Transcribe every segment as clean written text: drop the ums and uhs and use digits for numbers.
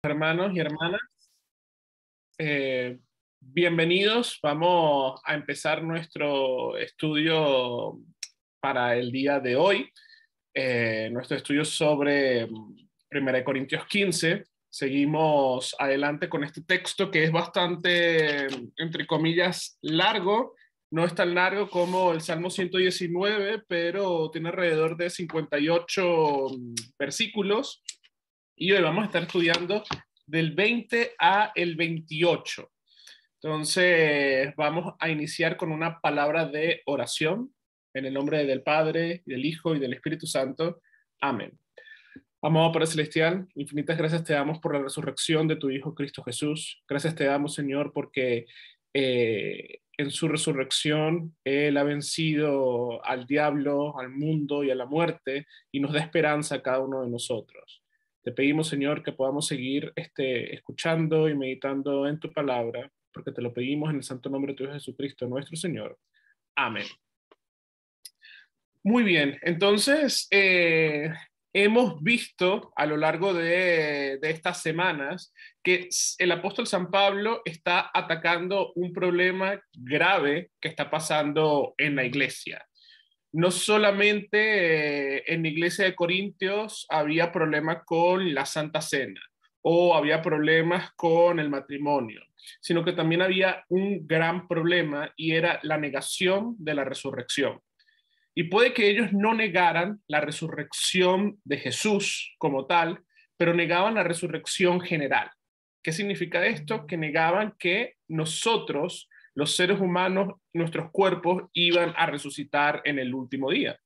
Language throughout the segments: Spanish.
Hermanos y hermanas, eh, bienvenidos. Vamos a empezar nuestro estudio para el día de hoy. Nuestro estudio sobre 1 Corintios 15. Seguimos adelante con este texto que es bastante, entre comillas, largo. No es tan largo como el Salmo 119, pero tiene alrededor de 58 versículos. Y hoy vamos a estar estudiando del 20 a el 28. Entonces, vamos a iniciar con una palabra de oración en el nombre del Padre, del Hijo y del Espíritu Santo. Amén. Amado Padre Celestial, infinitas gracias te damos por la resurrección de tu Hijo Cristo Jesús. Gracias te damos, Señor, porque en su resurrección Él ha vencido al diablo, al mundo y a la muerte y nos da esperanza a cada uno de nosotros. Te pedimos, Señor, que podamos seguir escuchando y meditando en tu palabra, porque te lo pedimos en el santo nombre de tu Hijo Jesucristo, nuestro Señor. Amén. Muy bien, entonces hemos visto a lo largo de estas semanas que el apóstol San Pablo está atacando un problema grave que está pasando en la iglesia. No solamente en la iglesia de Corintios había problemas con la Santa Cena o había problemas con el matrimonio, sino que también había un gran problema y era la negación de la resurrección. Y puede que ellos no negaran la resurrección de Jesús como tal, pero negaban la resurrección general. ¿Qué significa esto? Que negaban que nosotros, los seres humanos, nuestros cuerpos iban a resucitar en el último día.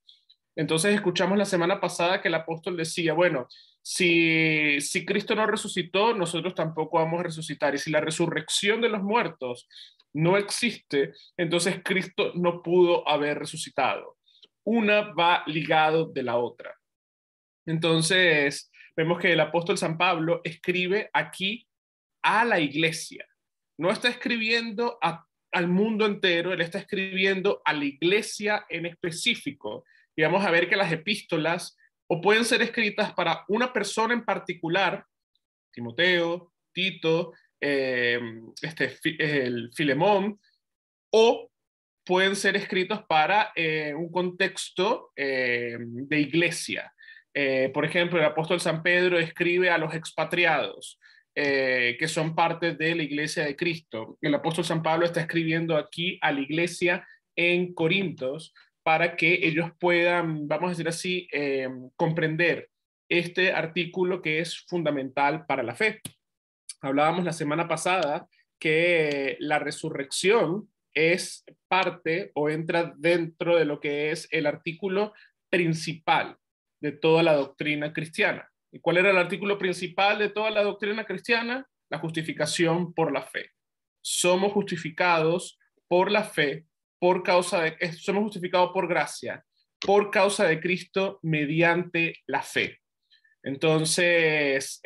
Entonces escuchamos la semana pasada que el apóstol decía, bueno, si Cristo no resucitó, nosotros tampoco vamos a resucitar. Y si la resurrección de los muertos no existe, entonces Cristo no pudo haber resucitado. Una va ligado de la otra. Entonces, vemos que el apóstol San Pablo escribe aquí a la iglesia. No está escribiendo al mundo entero, él está escribiendo a la iglesia en específico. Y vamos a ver que las epístolas o pueden ser escritas para una persona en particular, Timoteo, Tito, el Filemón, o pueden ser escritos para un contexto de iglesia. Por ejemplo, el apóstol San Pedro escribe a los expatriados, que son parte de la iglesia de Cristo. El apóstol San Pablo está escribiendo aquí a la iglesia en Corintios para que ellos puedan, vamos a decir así, comprender este artículo que es fundamental para la fe. Hablábamos la semana pasada que la resurrección es parte o entra dentro de lo que es el artículo principal de toda la doctrina cristiana. ¿Y cuál era el artículo principal de toda la doctrina cristiana? La justificación por la fe. Somos justificados por la fe, somos justificados por gracia, por causa de Cristo mediante la fe. Entonces,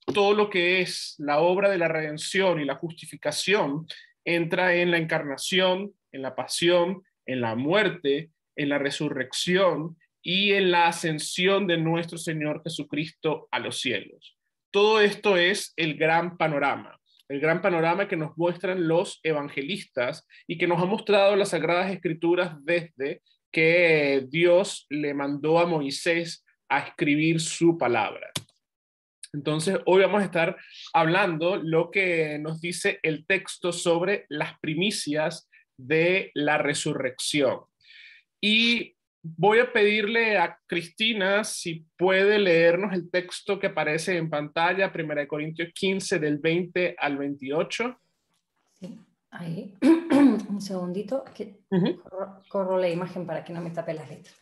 todo lo que es la obra de la redención y la justificación entra en la encarnación, en la pasión, en la muerte, en la resurrección y en la ascensión de nuestro Señor Jesucristo a los cielos. Todo esto es el gran panorama que nos muestran los evangelistas y que nos ha mostrado las Sagradas Escrituras desde que Dios le mandó a Moisés a escribir su palabra. Entonces, hoy vamos a estar hablando lo que nos dice el texto sobre las primicias de la resurrección. Y voy a pedirle a Cristina si puede leernos el texto que aparece en pantalla, 1 Corintios 15, del 20 al 28. Sí, ahí. Un segundito, que corro la imagen para que no me tape las letras.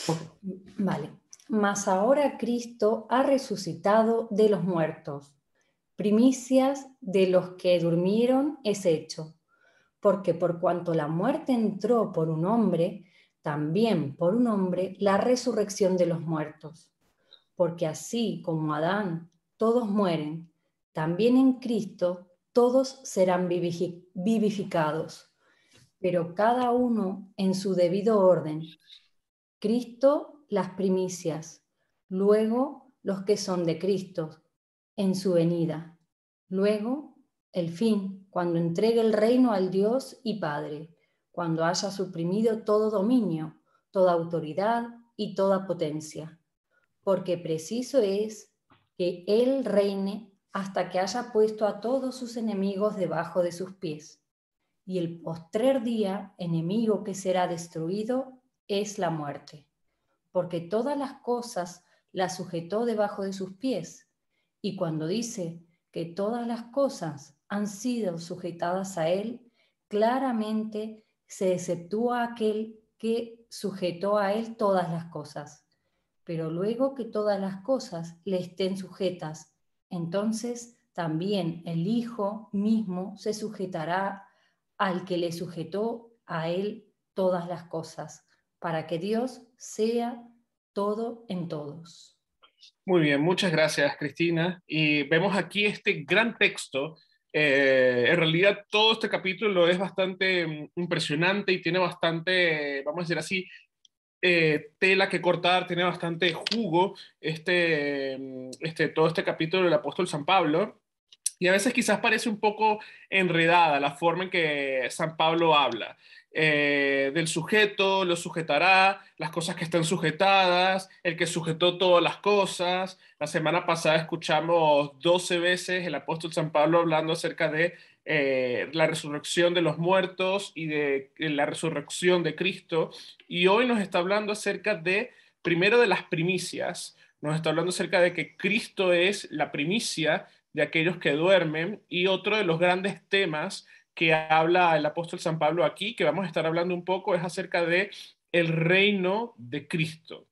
Okay. Vale. Mas ahora Cristo ha resucitado de los muertos. Primicias de los que durmieron es hecho. Porque por cuanto la muerte entró por un hombre, también por un hombre la resurrección de los muertos. Porque así como Adán todos mueren, también en Cristo todos serán vivificados, pero cada uno en su debido orden. Cristo las primicias, luego los que son de Cristo, en su venida. Luego, el fin, cuando entregue el reino al Dios y Padre, cuando haya suprimido todo dominio, toda autoridad y toda potencia. Porque preciso es que Él reine hasta que haya puesto a todos sus enemigos debajo de sus pies. Y el postrer día, enemigo que será destruido, es la muerte. Porque todas las cosas las sujetó debajo de sus pies. Y cuando dice que todas las cosas han sido sujetadas a Él, claramente se exceptúa aquel que sujetó a Él todas las cosas. Pero luego que todas las cosas le estén sujetas, entonces también el Hijo mismo se sujetará al que le sujetó a Él todas las cosas, para que Dios sea todo en todos. Muy bien, muchas gracias, Cristina. Y vemos aquí este gran texto. En realidad, todo este capítulo es bastante impresionante y tiene bastante, vamos a decir así, tela que cortar, tiene bastante jugo todo este capítulo del apóstol San Pablo. Y a veces quizás parece un poco enredada la forma en que San Pablo habla. Del sujeto, lo sujetará, las cosas que están sujetadas, el que sujetó todas las cosas. La semana pasada escuchamos 12 veces el apóstol San Pablo hablando acerca de la resurrección de los muertos y de la resurrección de Cristo. Y hoy nos está hablando acerca de, primero, de las primicias. Nos está hablando acerca de que Cristo es la primicia de aquellos que duermen, y otro de los grandes temas que habla el apóstol San Pablo aquí, que vamos a estar hablando un poco, es acerca de el reino de Cristo.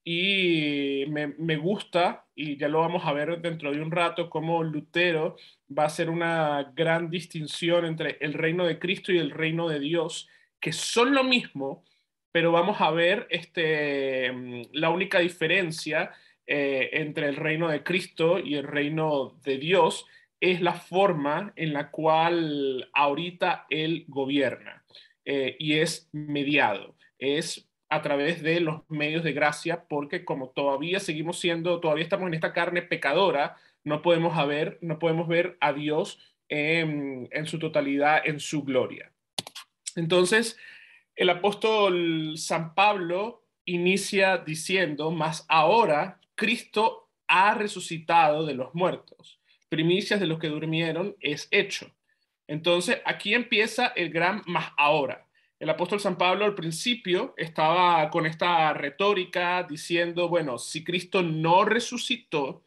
Y me gusta, y ya lo vamos a ver dentro de un rato, cómo Lutero va a hacer una gran distinción entre el reino de Cristo y el reino de Dios, que son lo mismo, pero vamos a ver la única diferencia entre el reino de Cristo y el reino de Dios es la forma en la cual ahorita Él gobierna, y es mediado, es a través de los medios de gracia, porque como todavía seguimos siendo, todavía estamos en esta carne pecadora, no podemos ver a Dios en su totalidad, en su gloria. Entonces, el apóstol San Pablo inicia diciendo: mas ahora Cristo ha resucitado de los muertos, primicias de los que durmieron es hecho. Entonces, aquí empieza el gran mas ahora. El apóstol San Pablo al principio estaba con esta retórica diciendo, bueno, si Cristo no resucitó,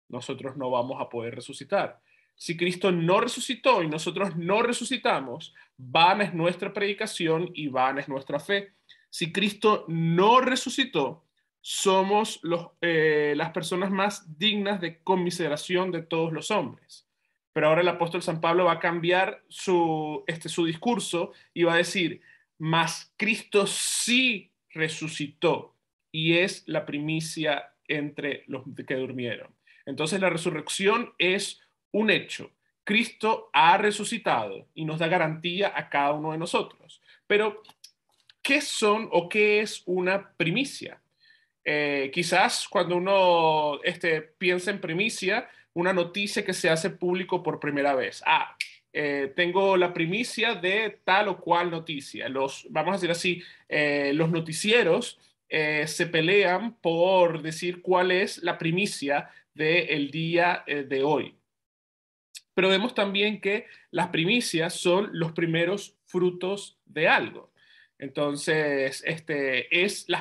nosotros no vamos a poder resucitar. Si Cristo no resucitó y nosotros no resucitamos, vana es nuestra predicación y vana es nuestra fe. Si Cristo no resucitó, somos las personas más dignas de conmiseración de todos los hombres. Pero ahora el apóstol San Pablo va a cambiar su discurso y va a decir, mas Cristo sí resucitó y es la primicia entre los que durmieron. Entonces la resurrección es un hecho. Cristo ha resucitado y nos da garantía a cada uno de nosotros. Pero, ¿qué son o qué es una primicia? Quizás cuando uno piensa en primicia, una noticia que se hace público por primera vez. Tengo la primicia de tal o cual noticia. Vamos a decir así, los noticieros se pelean por decir cuál es la primicia del día de hoy. Pero vemos también que las primicias son los primeros frutos de algo. Entonces,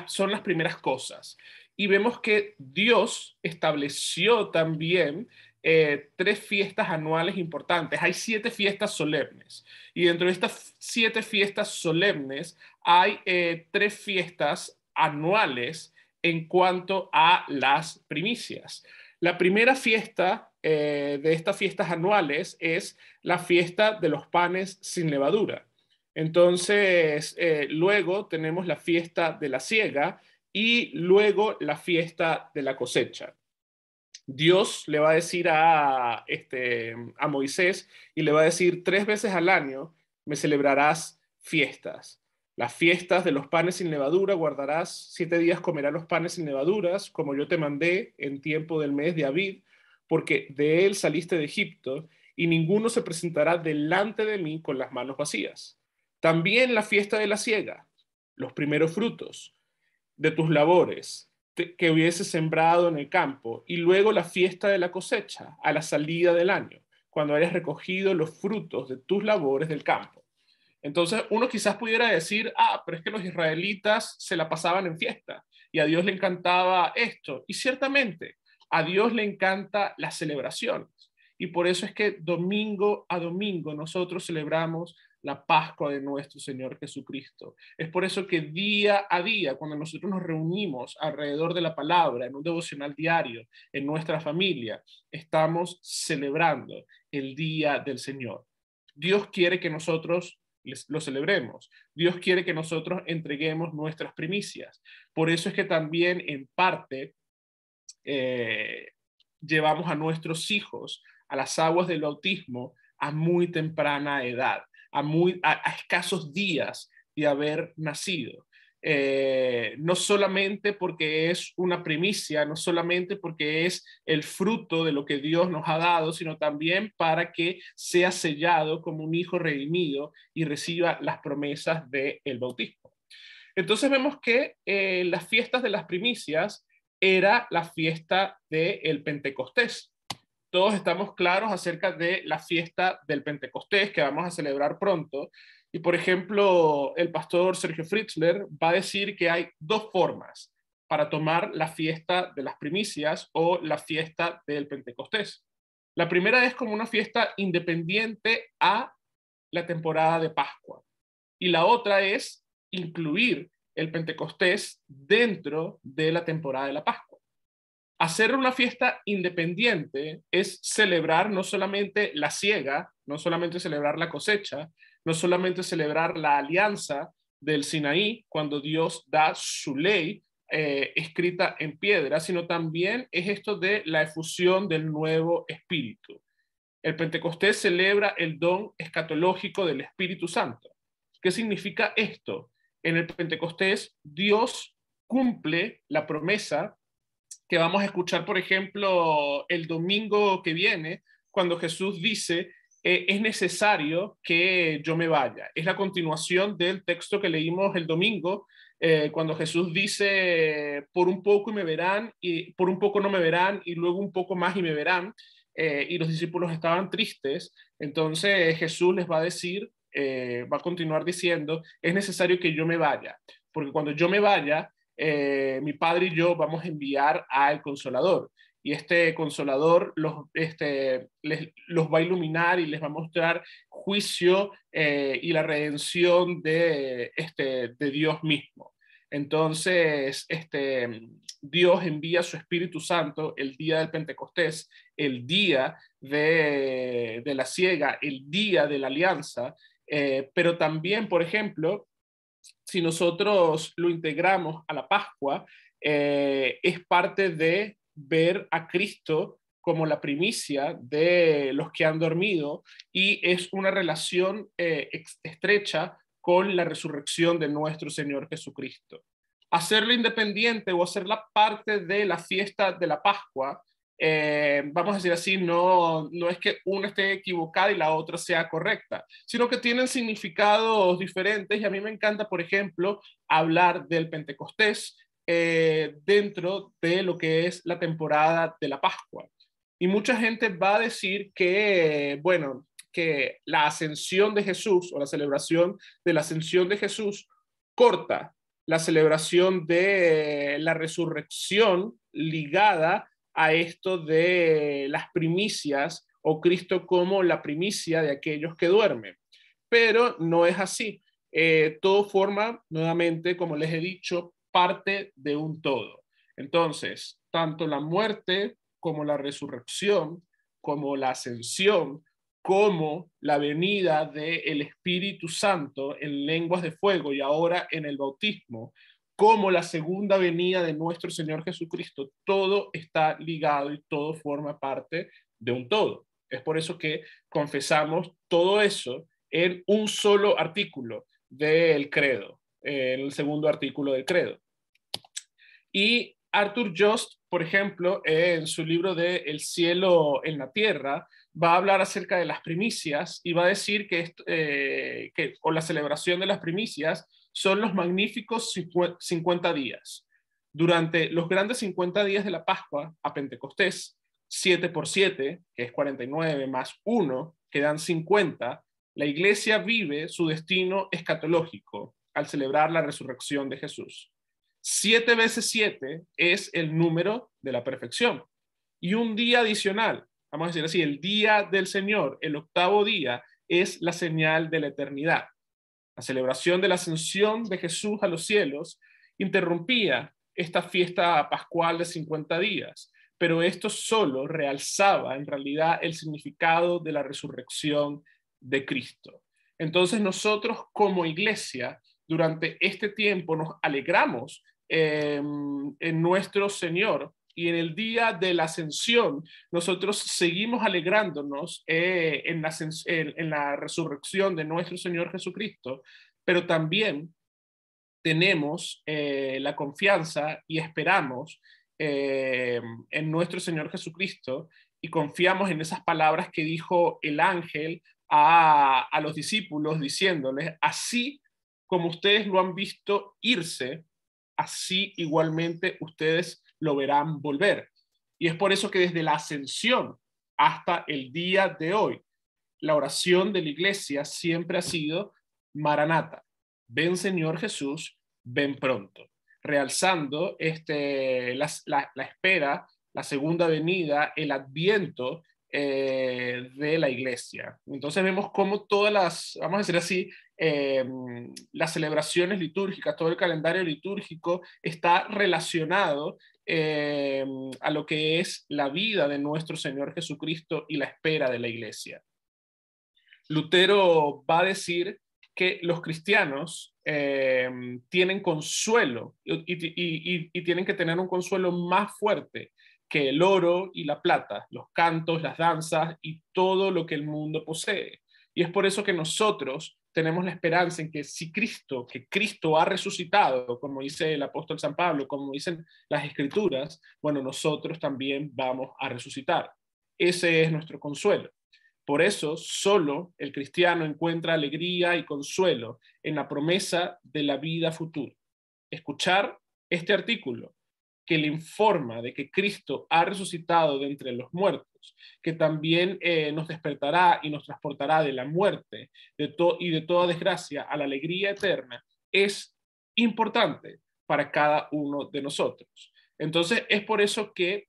son las primeras cosas. Y vemos que Dios estableció también 3 fiestas anuales importantes. Hay 7 fiestas solemnes. Y dentro de estas 7 fiestas solemnes hay 3 fiestas anuales en cuanto a las primicias. La primera fiesta de estas fiestas anuales es la fiesta de los panes sin levadura. Entonces, luego tenemos la fiesta de la siega y luego la fiesta de la cosecha. Dios le va a decir a Moisés y le va a decir 3 veces al año me celebrarás fiestas. Las fiestas de los panes sin levadura guardarás, 7 días comerás los panes sin levaduras, como yo te mandé en tiempo del mes de Abib, porque de él saliste de Egipto, y ninguno se presentará delante de mí con las manos vacías. También la fiesta de la siega, los primeros frutos de tus labores que hubieses sembrado en el campo, y luego la fiesta de la cosecha, a la salida del año, cuando hayas recogido los frutos de tus labores del campo. Entonces, uno quizás pudiera decir, pero es que los israelitas se la pasaban en fiesta y a Dios le encantaba esto. Y ciertamente, a Dios le encanta las celebraciones. Y por eso es que domingo a domingo nosotros celebramos la Pascua de nuestro Señor Jesucristo. Es por eso que día a día, cuando nosotros nos reunimos alrededor de la palabra, en un devocional diario, en nuestra familia, estamos celebrando el día del Señor. Dios quiere que nosotros lo celebremos. Dios quiere que nosotros entreguemos nuestras primicias. Por eso es que también en parte llevamos a nuestros hijos a las aguas del bautismo a muy temprana edad, a escasos días de haber nacido. No solamente porque es una primicia, no solamente porque es el fruto de lo que Dios nos ha dado, sino también para que sea sellado como un hijo redimido y reciba las promesas del bautismo. Entonces vemos que las fiestas de las primicias era la fiesta del Pentecostés. Todos estamos claros acerca de la fiesta del Pentecostés que vamos a celebrar pronto. Y por ejemplo, el pastor Sergio Fritzler va a decir que hay dos formas para tomar la fiesta de las primicias o la fiesta del Pentecostés. La primera es como una fiesta independiente a la temporada de Pascua. Y la otra es incluir el Pentecostés dentro de la temporada de la Pascua. Hacer una fiesta independiente es celebrar no solamente la siega, no solamente celebrar la cosecha, no solamente celebrar la alianza del Sinaí cuando Dios da su ley escrita en piedra, sino también es esto de la efusión del nuevo espíritu. El Pentecostés celebra el don escatológico del Espíritu Santo. ¿Qué significa esto? En el Pentecostés, Dios cumple la promesa que vamos a escuchar, por ejemplo, el domingo que viene, cuando Jesús dice, es necesario que yo me vaya. Es la continuación del texto que leímos el domingo, cuando Jesús dice, por un poco y me verán, y por un poco no me verán, y luego un poco más y me verán. Y los discípulos estaban tristes. Entonces Jesús les va a decir, va a continuar diciendo, es necesario que yo me vaya, porque cuando yo me vaya, mi padre y yo vamos a enviar al Consolador. Y este Consolador los va a iluminar y les va a mostrar juicio y la redención de Dios mismo. Entonces, Dios envía su Espíritu Santo el día del Pentecostés, el día de la siega, el día de la alianza, pero también, por ejemplo, si nosotros lo integramos a la Pascua, es parte de ver a Cristo como la primicia de los que han dormido y es una relación estrecha con la resurrección de nuestro Señor Jesucristo. Hacerlo independiente o hacerla parte de la fiesta de la Pascua, vamos a decir así, no es que una esté equivocada y la otra sea correcta, sino que tienen significados diferentes y a mí me encanta, por ejemplo, hablar del Pentecostés dentro de lo que es la temporada de la Pascua. Y mucha gente va a decir que, bueno, que la ascensión de Jesús o la celebración de la ascensión de Jesús corta la celebración de la resurrección ligada a esto de las primicias o Cristo como la primicia de aquellos que duermen. Pero no es así. Todo forma, nuevamente, como les he dicho, parte de un todo. Entonces, tanto la muerte como la resurrección, como la ascensión, como la venida del Espíritu Santo en lenguas de fuego y ahora en el bautismo, como la segunda venida de nuestro Señor Jesucristo, todo está ligado y todo forma parte de un todo. Es por eso que confesamos todo eso en un solo artículo del credo, en el segundo artículo del credo. Y Arthur Jost, por ejemplo, en su libro de El cielo en la tierra, va a hablar acerca de las primicias y va a decir o la celebración de las primicias son los magníficos 50 días. Durante los grandes 50 días de la Pascua a Pentecostés, 7 por 7, que es 49, más 1, que dan 50, la iglesia vive su destino escatológico al celebrar la resurrección de Jesús. 7 veces 7 es el número de la perfección. Y un día adicional, vamos a decir así, el día del Señor, el octavo día, es la señal de la eternidad. La celebración de la ascensión de Jesús a los cielos interrumpía esta fiesta pascual de 50 días, pero esto solo realzaba en realidad el significado de la resurrección de Cristo. Entonces nosotros como iglesia, durante este tiempo nos alegramos en nuestro Señor, y en el día de la ascensión nosotros seguimos alegrándonos en la resurrección de nuestro Señor Jesucristo, pero también tenemos la confianza y esperamos en nuestro Señor Jesucristo y confiamos en esas palabras que dijo el ángel a los discípulos diciéndoles: así como ustedes lo han visto irse, así igualmente ustedes lo verán volver. Y es por eso que desde la ascensión hasta el día de hoy, la oración de la iglesia siempre ha sido: Maranata, ven Señor Jesús, ven pronto, realzando la espera, la segunda venida, el adviento de la iglesia. Entonces vemos cómo todas vamos a decir así, las celebraciones litúrgicas, todo el calendario litúrgico está relacionado a lo que es la vida de nuestro Señor Jesucristo y la espera de la iglesia. Lutero va a decir que los cristianos tienen consuelo y tienen que tener un consuelo más fuerte que el oro y la plata, los cantos, las danzas y todo lo que el mundo posee. Y es por eso que nosotros tenemos la esperanza en que que Cristo ha resucitado, como dice el apóstol San Pablo, como dicen las escrituras, bueno, nosotros también vamos a resucitar. Ese es nuestro consuelo. Por eso, solo el cristiano encuentra alegría y consuelo en la promesa de la vida futura. Escuchar este artículo que le informa de que Cristo ha resucitado de entre los muertos, que también nos despertará y nos transportará de la muerte y de toda desgracia a la alegría eterna, es importante para cada uno de nosotros. Entonces, es por eso que,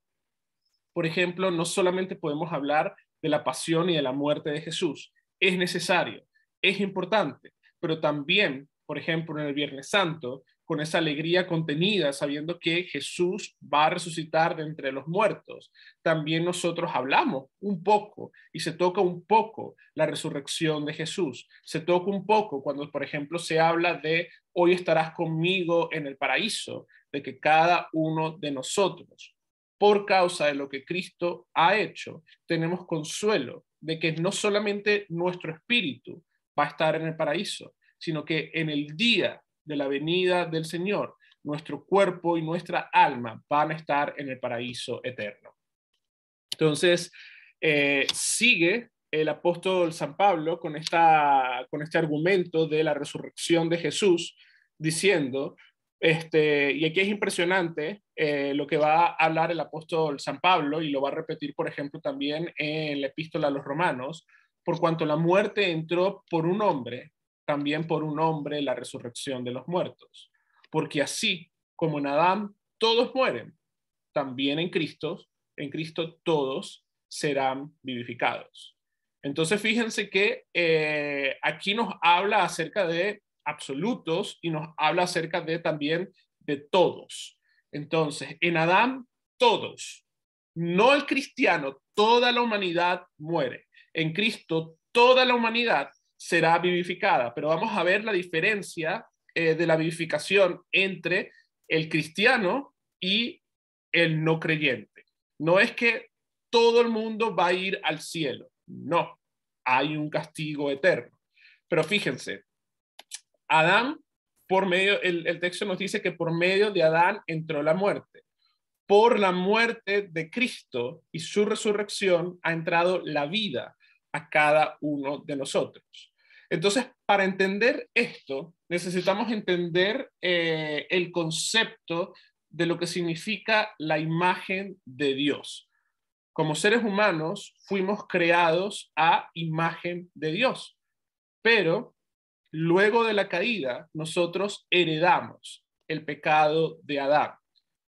por ejemplo, no solamente podemos hablar de la pasión y de la muerte de Jesús. Es necesario, es importante, pero también, por ejemplo, en el Viernes Santo, con esa alegría contenida, sabiendo que Jesús va a resucitar de entre los muertos, también nosotros hablamos un poco y se toca un poco la resurrección de Jesús. Se toca un poco cuando, por ejemplo, se habla de hoy estarás conmigo en el paraíso, de que cada uno de nosotros, por causa de lo que Cristo ha hecho, tenemos consuelo de que no solamente nuestro espíritu va a estar en el paraíso, sino que en el día de la venida del Señor, nuestro cuerpo y nuestra alma van a estar en el paraíso eterno. Entonces, sigue el apóstol San Pablo con este argumento de la resurrección de Jesús, diciendo, y aquí es impresionante lo que va a hablar el apóstol San Pablo, y lo va a repetir, por ejemplo, también en la epístola a los Romanos: por cuanto la muerte entró por un hombre, también por un hombre la resurrección de los muertos. Porque así como en Adán todos mueren, también en Cristo todos serán vivificados. Entonces fíjense que aquí nos habla acerca de absolutos y nos habla acerca de también de todos. Entonces, en Adán todos, no el cristiano, toda la humanidad muere. En Cristo toda la humanidad será vivificada, pero vamos a ver la diferencia de la vivificación entre el cristiano y el no creyente. No es que todo el mundo va a ir al cielo, no, hay un castigo eterno. Pero fíjense, Adán, el texto nos dice que por medio de Adán entró la muerte. por la muerte de Cristo y su resurrección ha entrado la vida a cada uno de nosotros. Entonces, para entender esto, necesitamos entender el concepto de lo que significa la imagen de Dios. Como seres humanos, fuimos creados a imagen de Dios, pero luego de la caída, nosotros heredamos el pecado de Adán.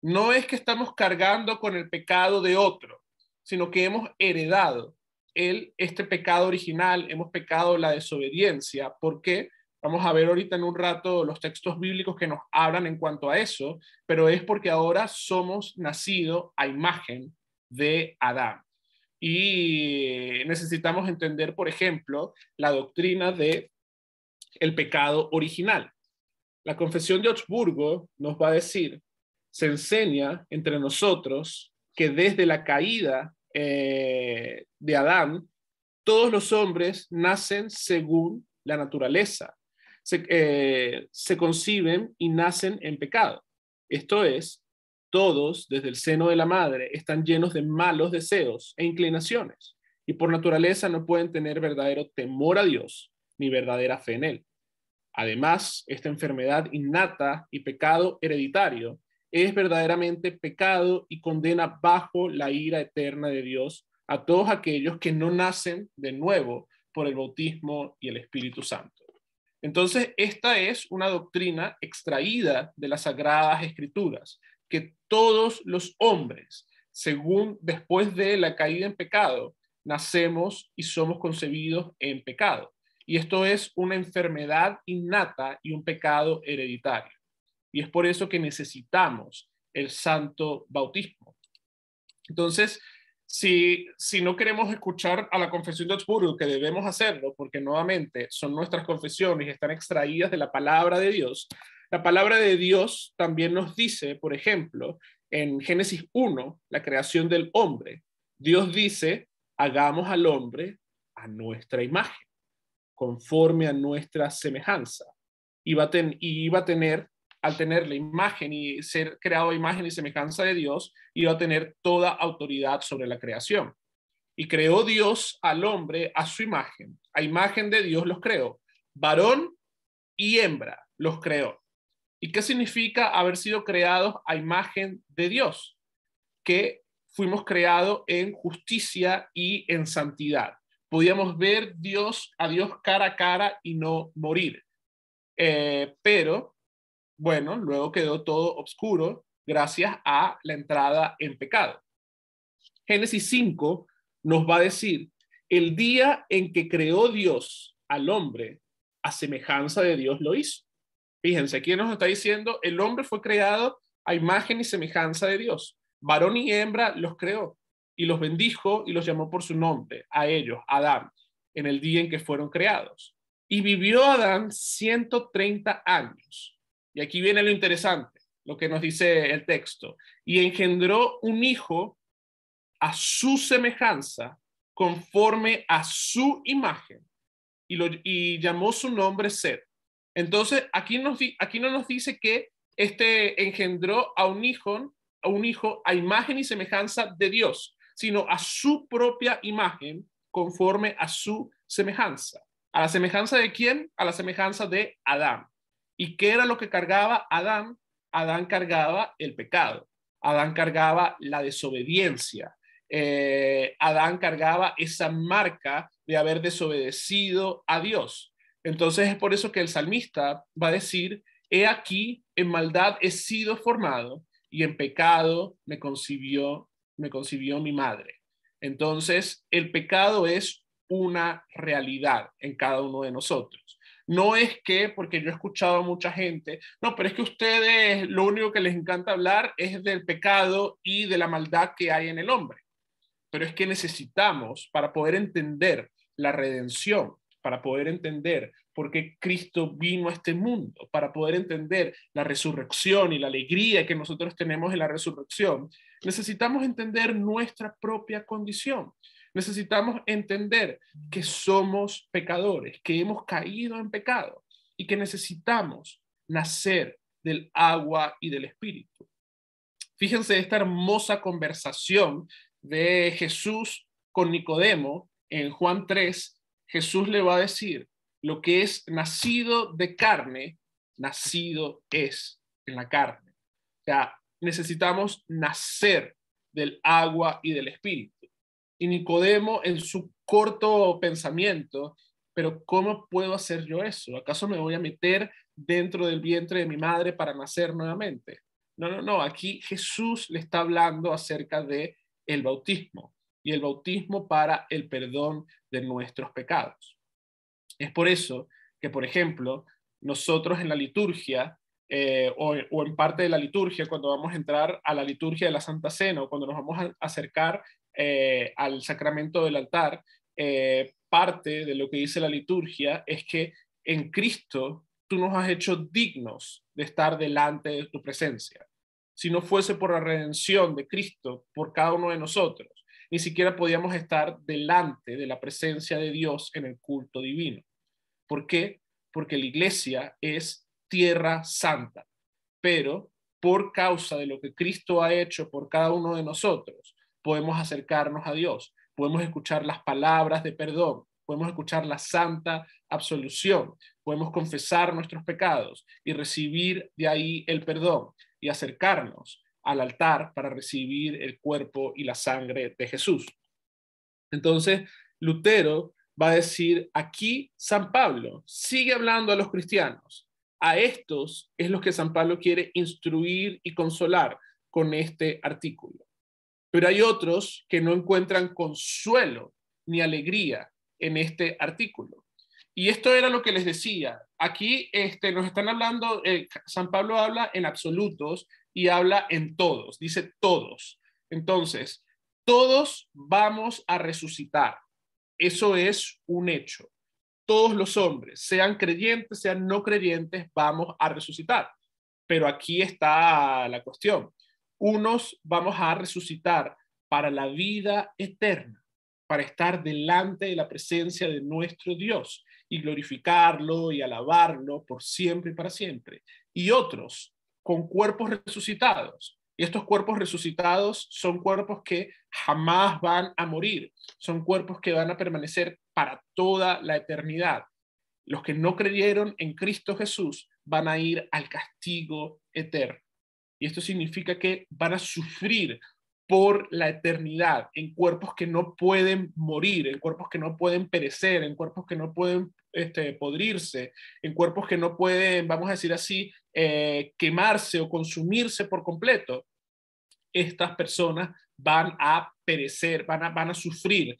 No es que estamos cargando con el pecado de otro, sino que hemos heredado este pecado original, hemos pecado la desobediencia. ¿Por qué? Vamos a ver ahorita en un rato los textos bíblicos que nos hablan en cuanto a eso, pero es porque ahora somos nacidos a imagen de Adán. Y necesitamos entender, por ejemplo, la doctrina de el pecado original. La Confesión de Augsburgo nos va a decir, se enseña entre nosotros que desde la caída de Adán, todos los hombres nacen según la naturaleza, se conciben y nacen en pecado. Esto es, todos desde el seno de la madre están llenos de malos deseos e inclinaciones y por naturaleza no pueden tener verdadero temor a Dios ni verdadera fe en él. Además, esta enfermedad innata y pecado hereditario es verdaderamente pecado y condena bajo la ira eterna de Dios a todos aquellos que no nacen de nuevo por el bautismo y el Espíritu Santo. Entonces, esta es una doctrina extraída de las Sagradas Escrituras, que todos los hombres, según después de la caída en pecado, nacemos y somos concebidos en pecado. Y esto es una enfermedad innata y un pecado hereditario. Y es por eso que necesitamos el santo bautismo. Entonces, si no queremos escuchar a la confesión de Augsburgo, que debemos hacerlo, porque nuevamente son nuestras confesiones y están extraídas de la palabra de Dios, la palabra de Dios también nos dice, por ejemplo, en Génesis 1, la creación del hombre, Dios dice, hagamos al hombre a nuestra imagen, conforme a nuestra semejanza. Y va a tener, al tener la imagen y ser creado a imagen y semejanza de Dios, iba a tener toda autoridad sobre la creación. Y creó Dios al hombre a su imagen de Dios los creó, varón y hembra los creó. ¿Y qué significa haber sido creados a imagen de Dios? Que fuimos creados en justicia y en santidad. Podíamos ver a Dios cara a cara y no morir. Pero, bueno, luego quedó todo oscuro gracias a la entrada en pecado. Génesis 5 nos va a decir, el día en que creó Dios al hombre, a semejanza de Dios lo hizo. Fíjense, aquí nos está diciendo, el hombre fue creado a imagen y semejanza de Dios. Varón y hembra los creó y los bendijo y los llamó por su nombre, a ellos, Adán, en el día en que fueron creados. Y vivió Adán 130 años. Y aquí viene lo interesante, lo que nos dice el texto. Y engendró un hijo a su semejanza, conforme a su imagen, y llamó su nombre Set. Entonces, aquí no nos dice que engendró a un hijo a imagen y semejanza de Dios, sino a su propia imagen, conforme a su semejanza. ¿A la semejanza de quién? A la semejanza de Adán. ¿Y qué era lo que cargaba Adán? Adán cargaba el pecado. Adán cargaba la desobediencia. Adán cargaba esa marca de haber desobedecido a Dios. Entonces es por eso que el salmista va a decir, he aquí, en maldad he sido formado y en pecado me concibió mi madre. Entonces el pecado es una realidad en cada uno de nosotros. No es que, porque yo he escuchado a mucha gente, no, pero es que ustedes lo único que les encanta hablar es del pecado y de la maldad que hay en el hombre. Pero es que necesitamos, para poder entender la redención, para poder entender por qué Cristo vino a este mundo, para poder entender la resurrección y la alegría que nosotros tenemos en la resurrección, necesitamos entender nuestra propia condición. Necesitamos entender que somos pecadores, que hemos caído en pecado y que necesitamos nacer del agua y del espíritu. Fíjense esta hermosa conversación de Jesús con Nicodemo en Juan 3. Jesús le va a decir, lo que es nacido de carne, nacido es en la carne. O sea, necesitamos nacer del agua y del espíritu. Y Nicodemo, en su corto pensamiento, pero ¿cómo puedo hacer yo eso? ¿Acaso me voy a meter dentro del vientre de mi madre para nacer nuevamente? No, no, no. Aquí Jesús le está hablando acerca de el bautismo y el bautismo para el perdón de nuestros pecados. Es por eso que, por ejemplo, nosotros en la liturgia o en parte de la liturgia, cuando vamos a entrar a la liturgia de la Santa Cena o cuando nos vamos a acercar al sacramento del altar, parte de lo que dice la liturgia es que en Cristo tú nos has hecho dignos de estar delante de tu presencia. Si no fuese por la redención de Cristo por cada uno de nosotros, ni siquiera podíamos estar delante de la presencia de Dios en el culto divino. ¿Por qué? Porque la iglesia es tierra santa, pero por causa de lo que Cristo ha hecho por cada uno de nosotros, podemos acercarnos a Dios, podemos escuchar las palabras de perdón, podemos escuchar la santa absolución, podemos confesar nuestros pecados y recibir de ahí el perdón y acercarnos al altar para recibir el cuerpo y la sangre de Jesús. Entonces, Lutero va a decir, aquí San Pablo sigue hablando a los cristianos. A estos es los que San Pablo quiere instruir y consolar con este artículo. Pero hay otros que no encuentran consuelo ni alegría en este artículo. Y esto era lo que les decía. Aquí nos están hablando, San Pablo habla en absolutos y habla en todos, dice todos. Entonces, todos vamos a resucitar. Eso es un hecho. Todos los hombres, sean creyentes, sean no creyentes, vamos a resucitar. Pero aquí está la cuestión. Unos vamos a resucitar para la vida eterna, para estar delante de la presencia de nuestro Dios y glorificarlo y alabarlo por siempre y para siempre. Y otros con cuerpos resucitados. Y estos cuerpos resucitados son cuerpos que jamás van a morir, son cuerpos que van a permanecer para toda la eternidad. Los que no creyeron en Cristo Jesús van a ir al castigo eterno. Y esto significa que van a sufrir por la eternidad en cuerpos que no pueden morir, en cuerpos que no pueden perecer, en cuerpos que no pueden podrirse, en cuerpos que no pueden, vamos a decir así, quemarse o consumirse por completo. Estas personas van a perecer, van a sufrir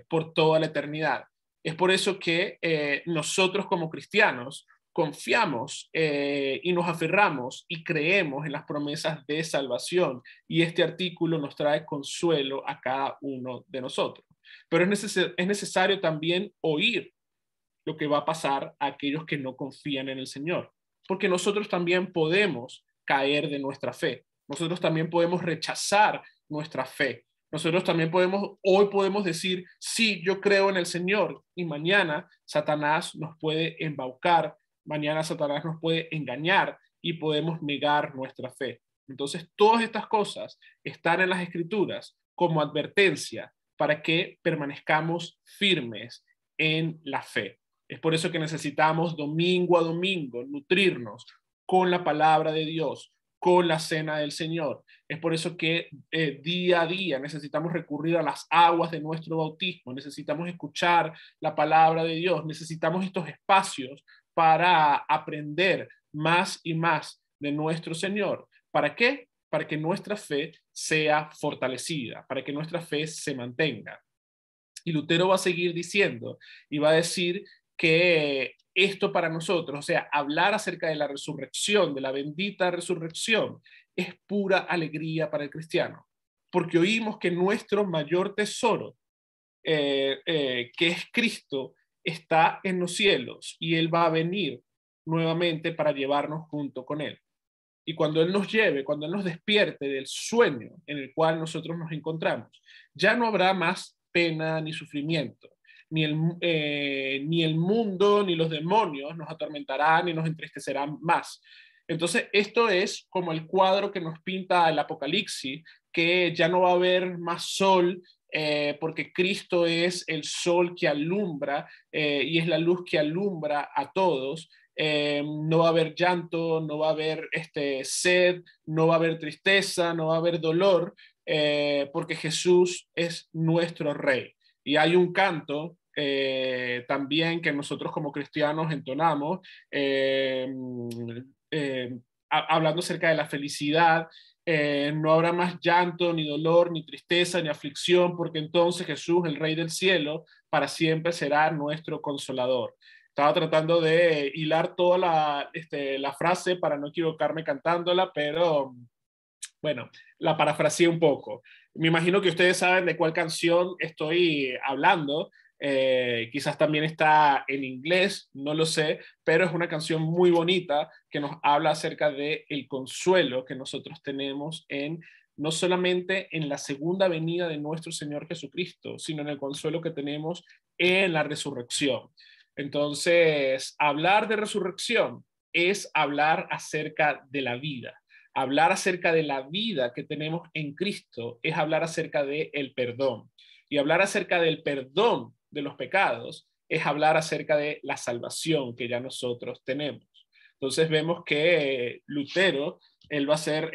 por toda la eternidad. Es por eso que nosotros como cristianos confiamos y nos aferramos y creemos en las promesas de salvación, y este artículo nos trae consuelo a cada uno de nosotros. Pero es necesario también oír lo que va a pasar a aquellos que no confían en el Señor, porque nosotros también podemos caer de nuestra fe, nosotros también podemos rechazar nuestra fe. Nosotros también hoy podemos decir, sí, yo creo en el Señor, y mañana Satanás nos puede embaucar, mañana Satanás nos puede engañar y podemos negar nuestra fe. Entonces, todas estas cosas están en las Escrituras como advertencia para que permanezcamos firmes en la fe. Es por eso que necesitamos domingo a domingo nutrirnos con la palabra de Dios, con la cena del Señor. Es por eso que día a día necesitamos recurrir a las aguas de nuestro bautismo, necesitamos escuchar la palabra de Dios, necesitamos estos espacios para aprender más y más de nuestro Señor. ¿Para qué? Para que nuestra fe sea fortalecida, para que nuestra fe se mantenga. Y Lutero va a seguir diciendo y va a decir que esto para nosotros, o sea, hablar acerca de la resurrección, de la bendita resurrección, es pura alegría para el cristiano, porque oímos que nuestro mayor tesoro, que es Cristo, está en los cielos y Él va a venir nuevamente para llevarnos junto con Él. Y cuando Él nos lleve, cuando Él nos despierte del sueño en el cual nosotros nos encontramos, ya no habrá más pena ni sufrimiento, ni el mundo ni los demonios nos atormentarán ni nos entristecerán más. Entonces, esto es como el cuadro que nos pinta el Apocalipsis, que ya no va a haber más sol, porque Cristo es el sol que alumbra y es la luz que alumbra a todos. No va a haber llanto, no va a haber sed, no va a haber tristeza, no va a haber dolor, porque Jesús es nuestro Rey. Y hay un canto también que nosotros como cristianos entonamos, eh, hablando acerca de la felicidad. No habrá más llanto, ni dolor, ni tristeza, ni aflicción, porque entonces Jesús, el Rey del cielo, para siempre será nuestro consolador. Estaba tratando de hilar toda la frase para no equivocarme cantándola, pero bueno, la parafraseé un poco. Me imagino que ustedes saben de cuál canción estoy hablando. Quizás también está en inglés, no lo sé, pero es una canción muy bonita que nos habla acerca de el consuelo que nosotros tenemos en no solamente en la segunda venida de nuestro Señor Jesucristo, sino en el consuelo que tenemos en la resurrección. Entonces, hablar de resurrección es hablar acerca de la vida. Hablar acerca de la vida que tenemos en Cristo es hablar acerca del perdón. Y hablar acerca del perdón de los pecados es hablar acerca de la salvación que ya nosotros tenemos. Entonces vemos que Lutero, él va a hacer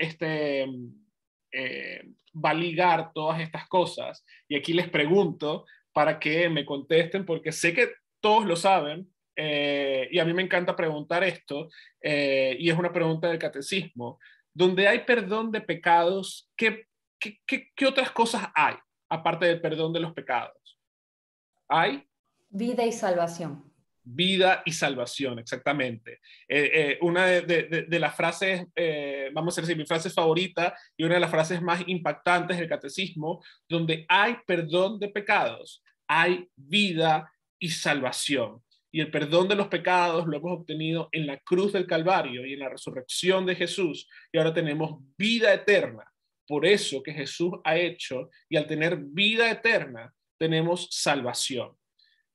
va a ligar todas estas cosas. Y aquí les pregunto para que me contesten, porque sé que todos lo saben, y a mí me encanta preguntar esto, y es una pregunta del catecismo. Donde hay perdón de pecados, ¿qué otras cosas hay, aparte del perdón de los pecados? Hay Vida y salvación. vida y salvación, exactamente. Una de las frases, vamos a decir, mi frase favorita y una de las frases más impactantes del catecismo, donde hay perdón de pecados, hay vida y salvación. Y el perdón de los pecados lo hemos obtenido en la cruz del Calvario y en la resurrección de Jesús. Y ahora tenemos vida eterna. Por eso que Jesús ha hecho, y al tener vida eterna, tenemos salvación.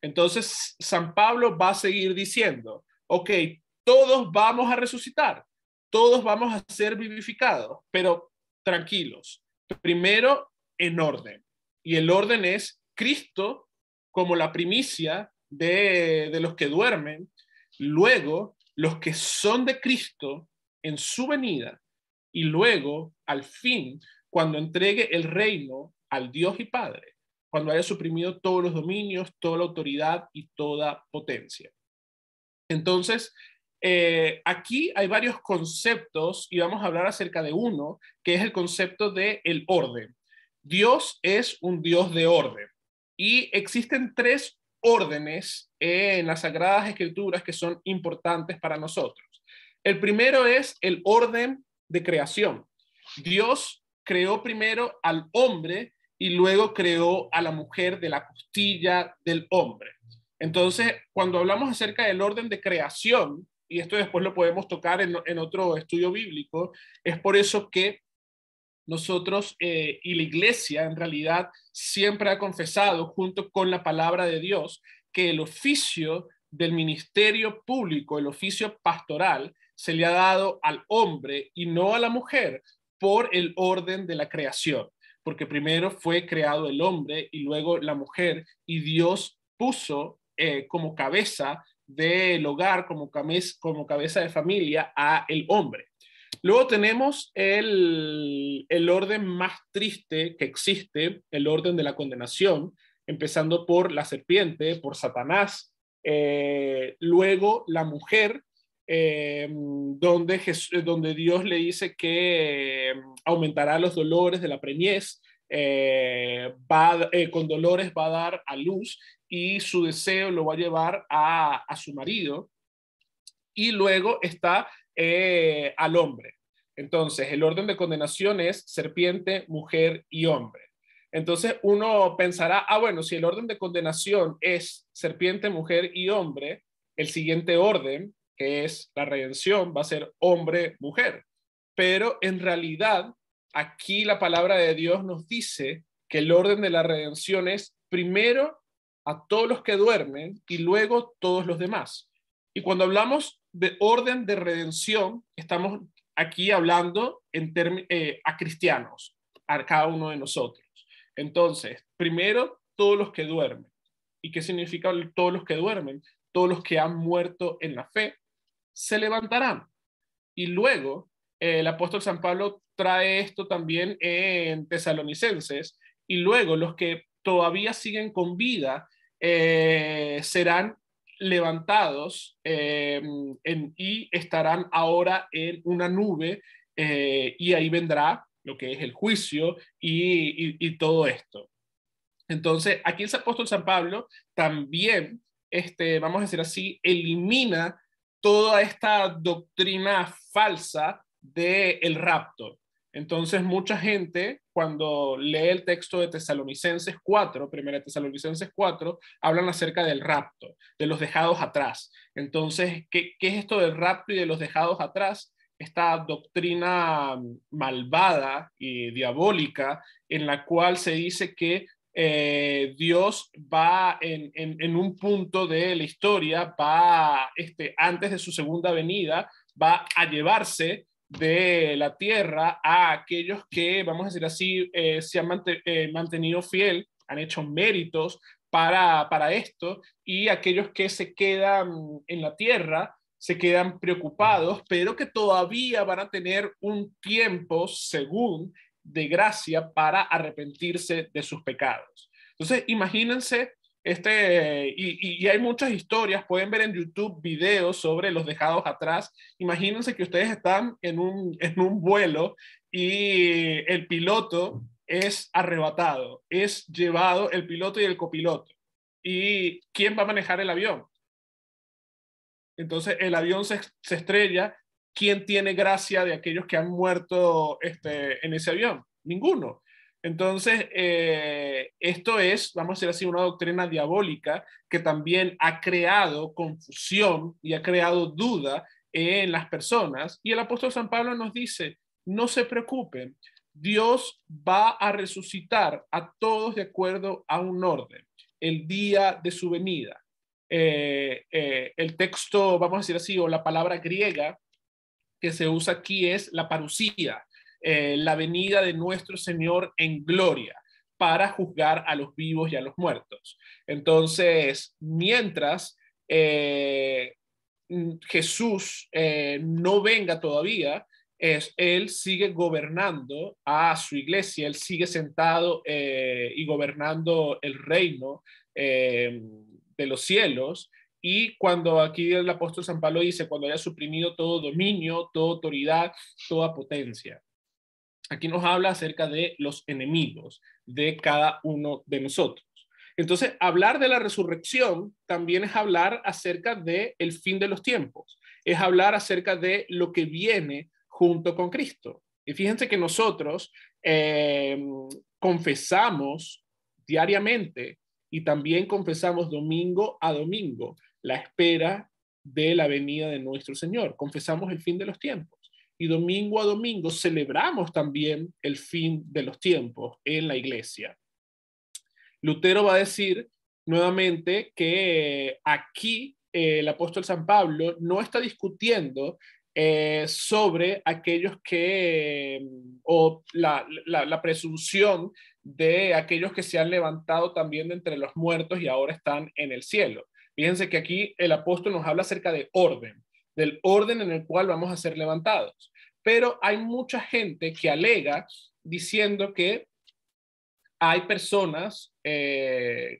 Entonces, San Pablo va a seguir diciendo, ok, todos vamos a resucitar, todos vamos a ser vivificados, pero tranquilos, primero en orden. Y el orden es Cristo como la primicia de los que duermen, luego los que son de Cristo en su venida, y luego, al fin, cuando entregue el reino al Dios y Padre, cuando haya suprimido todos los dominios, toda la autoridad y toda potencia. Entonces, aquí hay varios conceptos y vamos a hablar acerca de uno, que es el concepto de el orden. Dios es un Dios de orden y existen tres órdenes en las Sagradas Escrituras que son importantes para nosotros. El primero es el orden de creación. Dios creó primero al hombre y luego creó a la mujer de la costilla del hombre. Entonces, cuando hablamos acerca del orden de creación, y esto después lo podemos tocar en otro estudio bíblico, es por eso que nosotros y la iglesia en realidad siempre ha confesado junto con la palabra de Dios que el oficio del ministerio público, el oficio pastoral, se le ha dado al hombre y no a la mujer por el orden de la creación, porque primero fue creado el hombre y luego la mujer, y Dios puso como cabeza del hogar, como cabeza de familia a el hombre. Luego tenemos el orden más triste que existe, el orden de la condenación, empezando por la serpiente, por Satanás, luego la mujer, donde Dios le dice que aumentará los dolores de la preñez, con dolores va a dar a luz y su deseo lo va a llevar a su marido. Y luego está al hombre. Entonces, el orden de condenación es serpiente, mujer y hombre. Entonces, uno pensará, bueno, si el orden de condenación es serpiente, mujer y hombre, el siguiente orden, que es la redención, va a ser hombre, mujer. Pero en realidad, aquí la palabra de Dios nos dice que el orden de la redención es primero a todos los que duermen y luego todos los demás. Y cuando hablamos de orden de redención, estamos aquí hablando a cristianos, a cada uno de nosotros. Entonces, primero, todos los que duermen. ¿Y qué significa todos los que duermen? Todos los que han muerto en la fe se levantarán. Y luego, el apóstol San Pablo trae esto también en Tesalonicenses, y luego los que todavía siguen con vida serán levantados y estarán ahora en una nube, y ahí vendrá lo que es el juicio y todo esto. Entonces, aquí el apóstol San Pablo también, vamos a decir así, elimina toda esta doctrina falsa del rapto. Entonces, mucha gente, cuando lee el texto de Tesalonicenses 4, primera Tesalonicenses 4, hablan acerca del rapto, de los dejados atrás. Entonces, ¿qué es esto del rapto y de los dejados atrás? Esta doctrina malvada y diabólica en la cual se dice que Dios va en un punto de la historia, va antes de su segunda venida, va a llevarse de la tierra a aquellos que, vamos a decir así, se han mantenido fiel, han hecho méritos para esto, y aquellos que se quedan en la tierra se quedan preocupados, pero que todavía van a tener un tiempo, según de gracia, para arrepentirse de sus pecados. Entonces, imagínense, y hay muchas historias, pueden ver en YouTube videos sobre los dejados atrás. Imagínense que ustedes están en un vuelo y el piloto es arrebatado, es llevado el piloto y el copiloto. ¿Y quién va a manejar el avión? Entonces el avión se estrella. ¿Quién tiene gracia de aquellos que han muerto en ese avión? Ninguno. Entonces, esto es, vamos a decir así, una doctrina diabólica que también ha creado confusión y ha creado duda en las personas. Y el apóstol San Pablo nos dice, no se preocupen, Dios va a resucitar a todos de acuerdo a un orden, el día de su venida. El texto, vamos a decir así, o la palabra griega que se usa aquí es la parusía, la venida de nuestro Señor en gloria para juzgar a los vivos y a los muertos. Entonces, mientras Jesús no venga todavía, él sigue gobernando a su iglesia, él sigue sentado y gobernando el reino de los cielos. Y cuando aquí el apóstol San Pablo dice, cuando haya suprimido todo dominio, toda autoridad, toda potencia. Aquí nos habla acerca de los enemigos de cada uno de nosotros. Entonces, hablar de la resurrección también es hablar acerca del fin de los tiempos. Es hablar acerca de lo que viene junto con Cristo. Y fíjense que nosotros confesamos diariamente y también confesamos domingo a domingo la espera de la venida de nuestro Señor. Confesamos el fin de los tiempos. Y domingo a domingo celebramos también el fin de los tiempos en la iglesia. Lutero va a decir nuevamente que aquí el apóstol San Pablo no está discutiendo sobre aquellos que, o la presunción de aquellos que se han levantado también de entre los muertos y ahora están en el cielo. Fíjense que aquí el apóstol nos habla acerca de orden, del orden en el cual vamos a ser levantados. Pero hay mucha gente que alega diciendo que hay personas,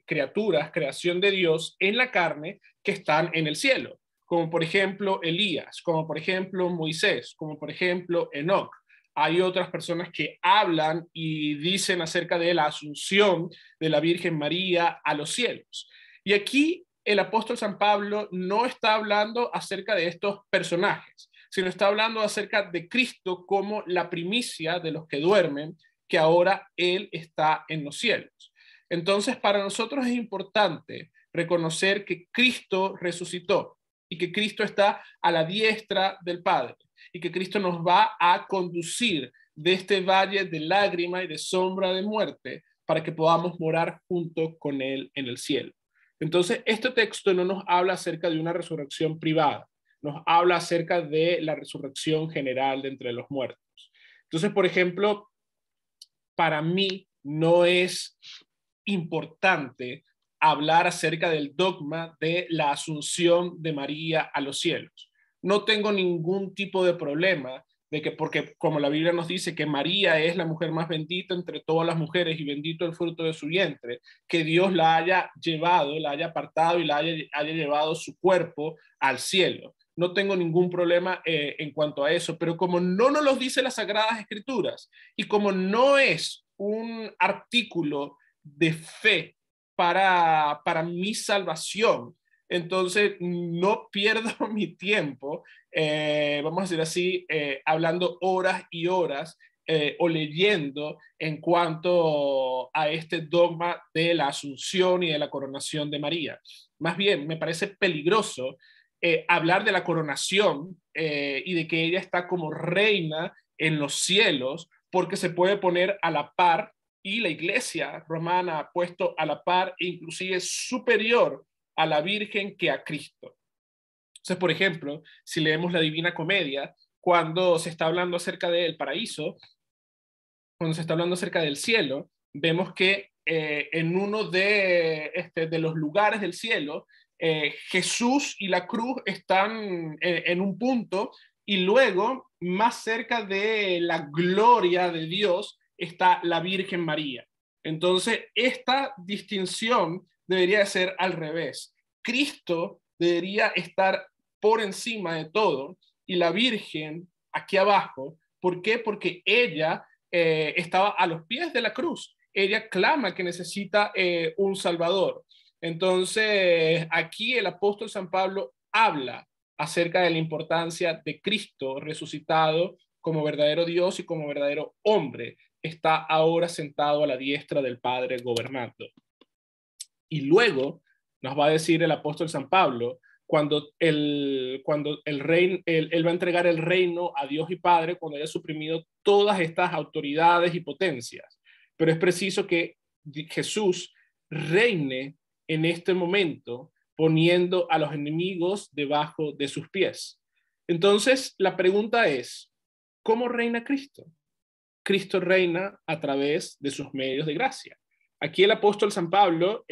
criaturas, creación de Dios en la carne que están en el cielo, como por ejemplo Elías, como por ejemplo Moisés, como por ejemplo Enoc. Hay otras personas que hablan y dicen acerca de la asunción de la Virgen María a los cielos. Y aquí el apóstol San Pablo no está hablando acerca de estos personajes, sino está hablando acerca de Cristo como la primicia de los que duermen, que ahora Él está en los cielos. Entonces, para nosotros es importante reconocer que Cristo resucitó y que Cristo está a la diestra del Padre y que Cristo nos va a conducir de este valle de lágrima y de sombra de muerte para que podamos morar junto con Él en el cielo. Entonces, este texto no nos habla acerca de una resurrección privada, nos habla acerca de la resurrección general de entre los muertos. Entonces, por ejemplo, para mí no es importante hablar acerca del dogma de la asunción de María a los cielos. No tengo ningún tipo de problema de que, porque como la Biblia nos dice que María es la mujer más bendita entre todas las mujeres y bendito el fruto de su vientre, que Dios la haya llevado, la haya apartado y haya llevado su cuerpo al cielo. No tengo ningún problema en cuanto a eso, pero como no nos lo dice las Sagradas Escrituras y como no es un artículo de fe para mi salvación, entonces no pierdo mi tiempo, vamos a decir así, hablando horas y horas o leyendo en cuanto a este dogma de la asunción y de la coronación de María. Más bien, me parece peligroso hablar de la coronación y de que ella está como reina en los cielos, porque se puede poner a la par y la iglesia romana ha puesto a la par e inclusive superior a la Virgen que a Cristo. Entonces, por ejemplo, si leemos la Divina Comedia, cuando se está hablando acerca del paraíso, cuando se está hablando acerca del cielo, vemos que en uno de los lugares del cielo, Jesús y la cruz están en un punto y luego, más cerca de la gloria de Dios, está la Virgen María. Entonces, esta distinción debería ser al revés. Cristo debería estar por encima de todo y la Virgen aquí abajo. ¿Por qué? Porque ella estaba a los pies de la cruz. Ella clama que necesita un Salvador. Entonces, aquí el apóstol San Pablo habla acerca de la importancia de Cristo resucitado como verdadero Dios y como verdadero hombre. Está ahora sentado a la diestra del Padre gobernando. Y luego nos va a decir el apóstol San Pablo, cuando el rey, él va a entregar el reino a Dios y Padre, cuando haya suprimido todas estas autoridades y potencias. Pero es preciso que Jesús reine en este momento, poniendo a los enemigos debajo de sus pies. Entonces, la pregunta es, ¿cómo reina Cristo? Cristo reina a través de sus medios de gracia. Aquí el apóstol San Pablo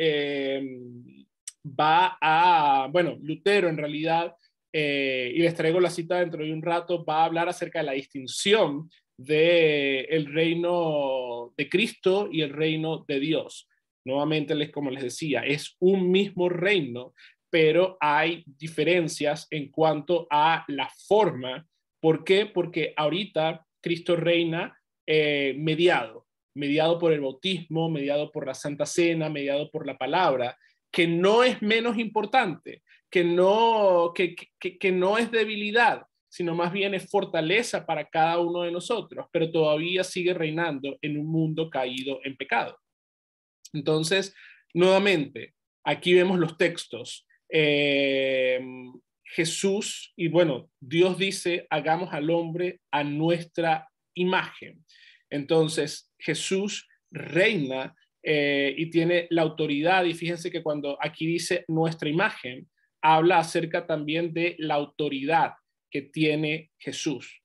bueno, Lutero en realidad, y les traigo la cita dentro de un rato, va a hablar acerca de la distinción del reino de Cristo y el reino de Dios. Nuevamente, como les decía, es un mismo reino, pero hay diferencias en cuanto a la forma. ¿Por qué? Porque ahorita Cristo reina mediado por el bautismo, mediado por la Santa Cena, mediado por la palabra, que no es menos importante, que no es debilidad, sino más bien es fortaleza para cada uno de nosotros, pero todavía sigue reinando en un mundo caído en pecado. Entonces, nuevamente, aquí vemos los textos. Jesús, y bueno, Dios dice, hagamos al hombre a nuestra imagen. Entonces, Jesús reina y tiene la autoridad, y fíjense que cuando aquí dice nuestra imagen, habla acerca también de la autoridad que tiene Jesús.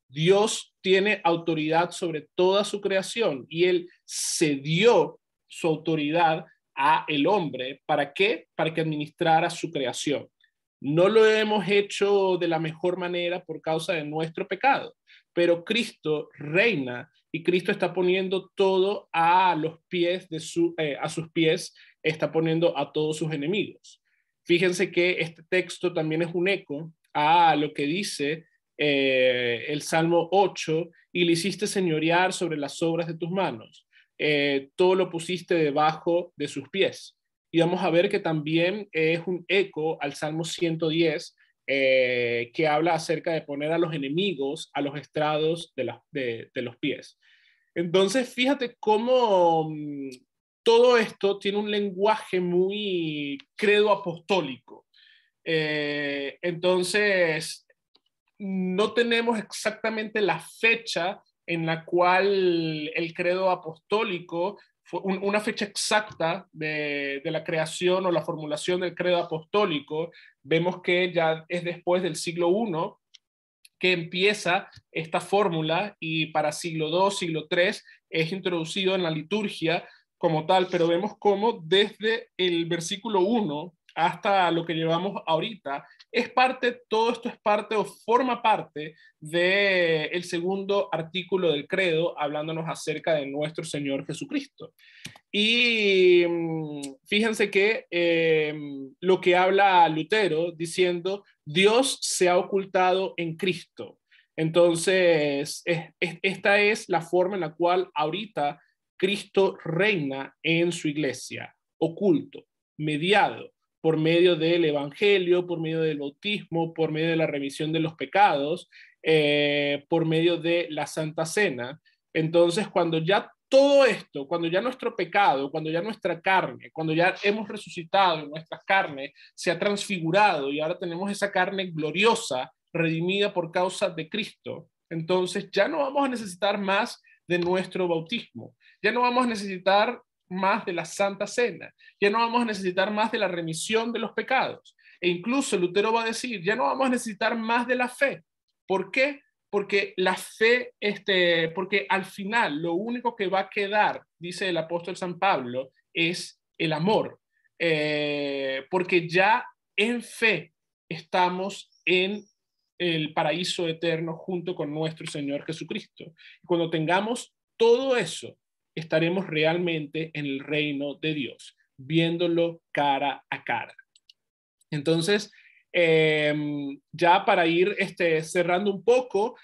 Dios tiene autoridad sobre toda su creación y él cedió su autoridad a el hombre. ¿Para qué? Para que administrara su creación. No lo hemos hecho de la mejor manera por causa de nuestro pecado, pero Cristo reina y Cristo está poniendo todo a los pies a sus pies, está poniendo a todos sus enemigos. Fíjense que este texto también es un eco a lo que dice el Salmo 8, y le hiciste señorear sobre las obras de tus manos. Todo lo pusiste debajo de sus pies. Y vamos a ver que también es un eco al Salmo 110, que habla acerca de poner a los enemigos a los estrados de los pies. Entonces, fíjate cómo todo esto tiene un lenguaje muy credo apostólico. Entonces, no tenemos exactamente la fecha en la cual el credo apostólico una fecha exacta de la creación o la formulación del credo apostólico. Vemos que ya es después del siglo I que empieza esta fórmula, y para siglo II, siglo III es introducido en la liturgia como tal, pero vemos cómo desde el versículo 1 hasta lo que llevamos ahorita, todo esto es parte o forma parte del segundo artículo del credo, hablándonos acerca de nuestro Señor Jesucristo. Y fíjense que lo que habla Lutero diciendo, Dios se ha ocultado en Cristo. Entonces, esta es la forma en la cual ahorita Cristo reina en su iglesia, oculto, mediado, por medio del evangelio, por medio del bautismo, por medio de la remisión de los pecados, por medio de la Santa Cena. Entonces, cuando ya todo esto, cuando ya nuestro pecado, cuando ya nuestra carne, cuando ya hemos resucitado y nuestra carne se ha transfigurado y ahora tenemos esa carne gloriosa, redimida por causa de Cristo, entonces ya no vamos a necesitar más de nuestro bautismo, ya no vamos a necesitar más de la Santa Cena, ya no vamos a necesitar más de la remisión de los pecados. E incluso Lutero va a decir, ya no vamos a necesitar más de la fe. ¿Por qué? Porque la fe, porque al final lo único que va a quedar, dice el apóstol San Pablo, es el amor. Porque ya en fe estamos en el paraíso eterno junto con nuestro Señor Jesucristo. Y cuando tengamos todo eso, estaremos realmente en el reino de Dios, viéndolo cara a cara. Entonces, ya para ir cerrando un poco,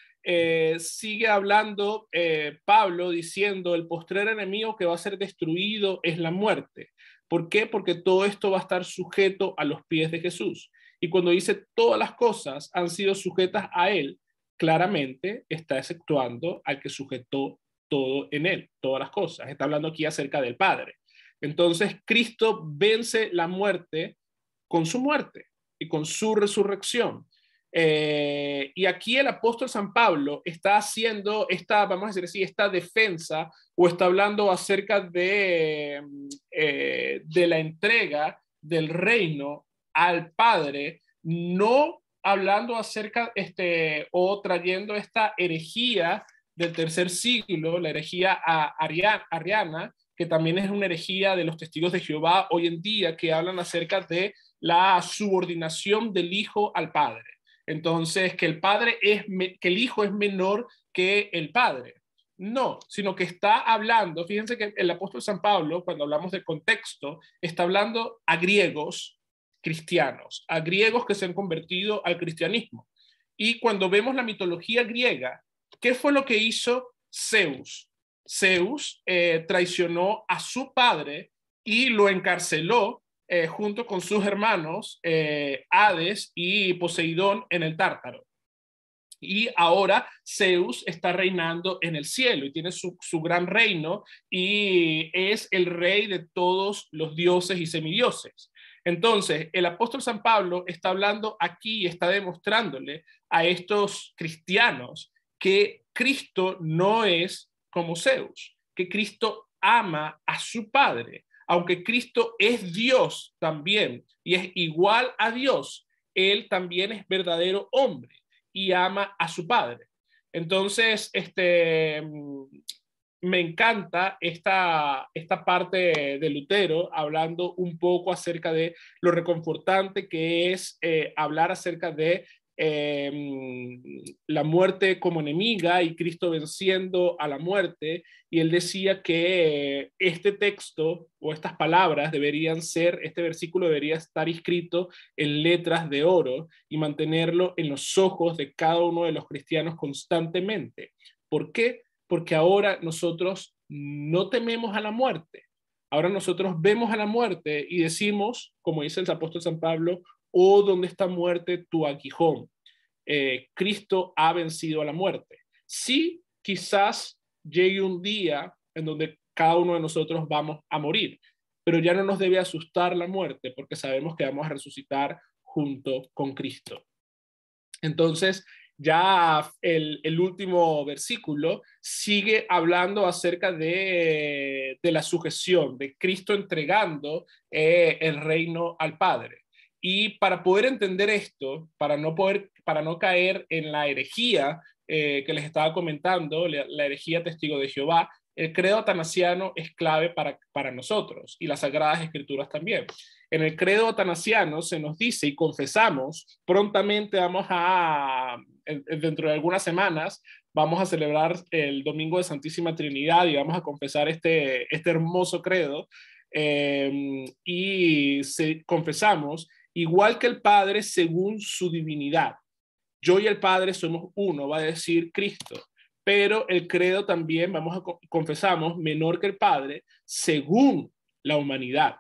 sigue hablando Pablo diciendo, el postrer enemigo que va a ser destruido es la muerte. ¿Por qué? Porque todo esto va a estar sujeto a los pies de Jesús. Y cuando dice todas las cosas han sido sujetas a él, claramente está exceptuando al que sujetó todo en él, todas las cosas. Está hablando aquí acerca del Padre. Entonces, Cristo vence la muerte con su muerte y con su resurrección. Y aquí el apóstol San Pablo está haciendo vamos a decir así, esta defensa, o está hablando acerca de la entrega del reino al Padre, no hablando acerca o trayendo esta herejía del tercer siglo, la herejía ariana, que también es una herejía de los testigos de Jehová hoy en día, que hablan acerca de la subordinación del Hijo al Padre. Entonces, que el Hijo es menor que el Padre. No, sino que está hablando, fíjense que el apóstol San Pablo, cuando hablamos de contexto, está hablando a griegos cristianos, a griegos que se han convertido al cristianismo. Y cuando vemos la mitología griega, ¿qué fue lo que hizo Zeus? Zeus traicionó a su padre y lo encarceló junto con sus hermanos Hades y Poseidón en el Tártaro. Y ahora Zeus está reinando en el cielo y tiene su gran reino y es el rey de todos los dioses y semidioses. Entonces, el apóstol San Pablo está hablando aquí y está demostrándole a estos cristianos que Cristo no es como Zeus, que Cristo ama a su Padre. Aunque Cristo es Dios también y es igual a Dios, Él también es verdadero hombre y ama a su Padre. Entonces, me encanta esta parte de Lutero hablando un poco acerca de lo reconfortante que es hablar acerca de la muerte como enemiga y Cristo venciendo a la muerte. Y él decía que este texto o estas palabras este versículo debería estar escrito en letras de oro y mantenerlo en los ojos de cada uno de los cristianos constantemente. ¿Por qué? Porque ahora nosotros no tememos a la muerte. Ahora nosotros vemos a la muerte y decimos, como dice el apóstol San Pablo, oh, ¿dónde está muerte tu aguijón? Cristo ha vencido a la muerte. Sí, quizás llegue un día en donde cada uno de nosotros vamos a morir, pero ya no nos debe asustar la muerte porque sabemos que vamos a resucitar junto con Cristo. Entonces, Ya el último versículo sigue hablando acerca de la sujeción, de Cristo entregando el reino al Padre. Y para poder entender esto, para no caer en la herejía que les estaba comentando, la herejía testigo de Jehová, el credo atanasiano es clave para nosotros y las Sagradas Escrituras también. En el credo atanasiano se nos dice y confesamos, prontamente dentro de algunas semanas, vamos a celebrar el Domingo de Santísima Trinidad y vamos a confesar este hermoso credo. Confesamos, igual que el Padre según su divinidad. Yo y el Padre somos uno, va a decir Cristo. Pero el credo también, confesamos, menor que el Padre, según la humanidad.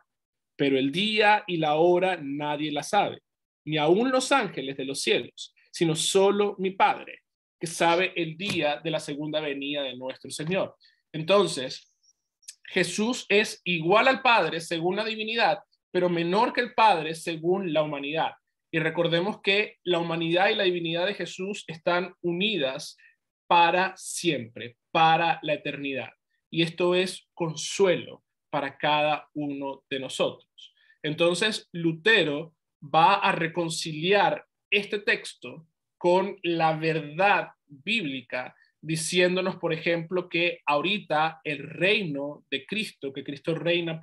Pero el día y la hora nadie la sabe, ni aun los ángeles de los cielos, sino solo mi Padre, que sabe el día de la segunda venida de nuestro Señor. Entonces, Jesús es igual al Padre según la divinidad, pero menor que el Padre según la humanidad. Y recordemos que la humanidad y la divinidad de Jesús están unidas para siempre, para la eternidad. Y esto es consuelo para cada uno de nosotros. Entonces, Lutero va a reconciliar este texto con la verdad bíblica, diciéndonos, por ejemplo, que ahorita el reino de Cristo, que Cristo reina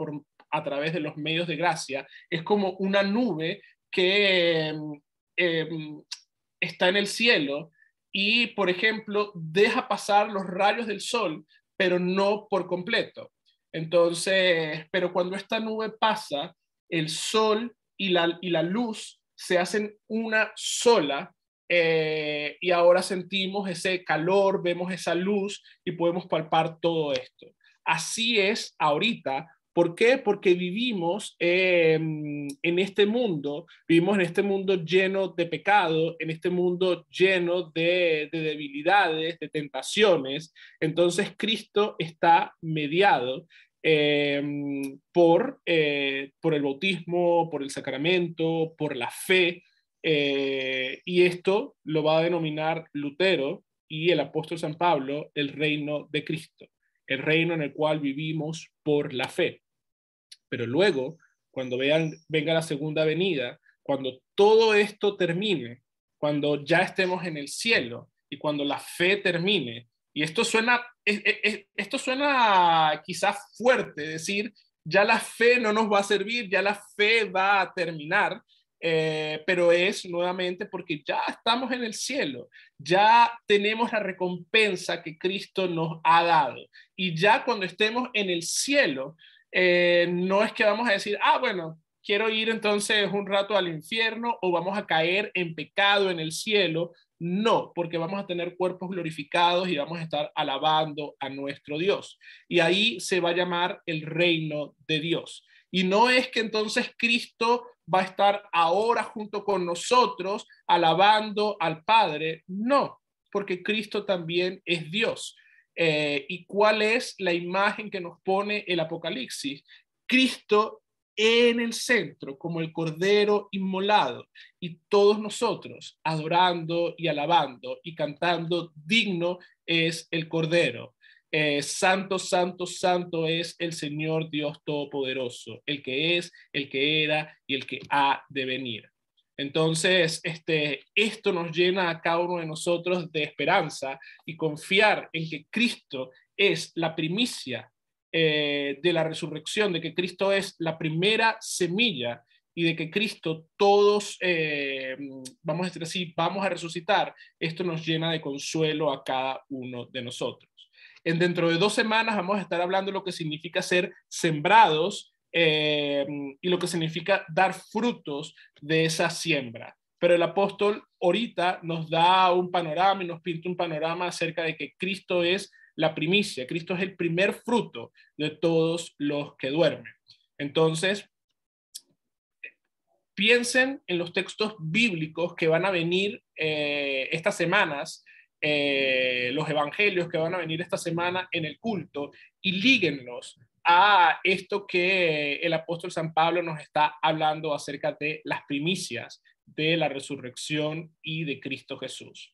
a través de los medios de gracia, es como una nube que eh, está en el cielo y, por ejemplo, deja pasar los rayos del sol, pero no por completo. Entonces, pero cuando esta nube pasa, el sol y la luz se hacen una sola, y ahora sentimos ese calor, vemos esa luz y podemos palpar todo esto. Así es ahorita. ¿Por qué? Porque vivimos en este mundo lleno de pecado, en este mundo lleno de debilidades, de tentaciones. Entonces Cristo está mediado eh, por el bautismo, por el sacramento, por la fe, y esto lo va a denominar Lutero y el apóstol San Pablo el reino de Cristo, el reino en el cual vivimos por la fe. Pero luego, cuando venga la segunda venida, cuando todo esto termine, cuando ya estemos en el cielo y cuando la fe termine, y esto suena quizás fuerte, decir, ya la fe no nos va a servir, ya la fe va a terminar, pero es nuevamente porque ya estamos en el cielo, ya tenemos la recompensa que Cristo nos ha dado. Y ya cuando estemos en el cielo, no es que vamos a decir, bueno, quiero ir entonces un rato al infierno o vamos a caer en pecado en el cielo. No, porque vamos a tener cuerpos glorificados y vamos a estar alabando a nuestro Dios. Y ahí se va a llamar el reino de Dios. Y no es que entonces Cristo va a estar ahora junto con nosotros alabando al Padre. No, porque Cristo también es Dios. ¿Y cuál es la imagen que nos pone el Apocalipsis? Cristo en el centro, como el Cordero inmolado, y todos nosotros adorando y alabando y cantando, digno es el Cordero. Santo, santo, santo es el Señor Dios Todopoderoso, el que es, el que era y el que ha de venir. Entonces, esto nos llena a cada uno de nosotros de esperanza y confiar en que Cristo es la primicia de la resurrección, de que Cristo es la primera semilla y de que Cristo todos, vamos a decir así, vamos a resucitar. Esto nos llena de consuelo a cada uno de nosotros. Dentro de 2 semanas vamos a estar hablando de lo que significa ser sembrados, y lo que significa dar frutos de esa siembra. Pero el apóstol ahorita nos da un panorama y nos pinta un panorama acerca de que Cristo es la primicia, Cristo es el primer fruto de todos los que duermen. Entonces, piensen en los textos bíblicos que van a venir estas semanas, los evangelios que van a venir esta semana en el culto, y líguenlos a esto que el apóstol San Pablo nos está hablando acerca de las primicias de la resurrección y de Cristo Jesús.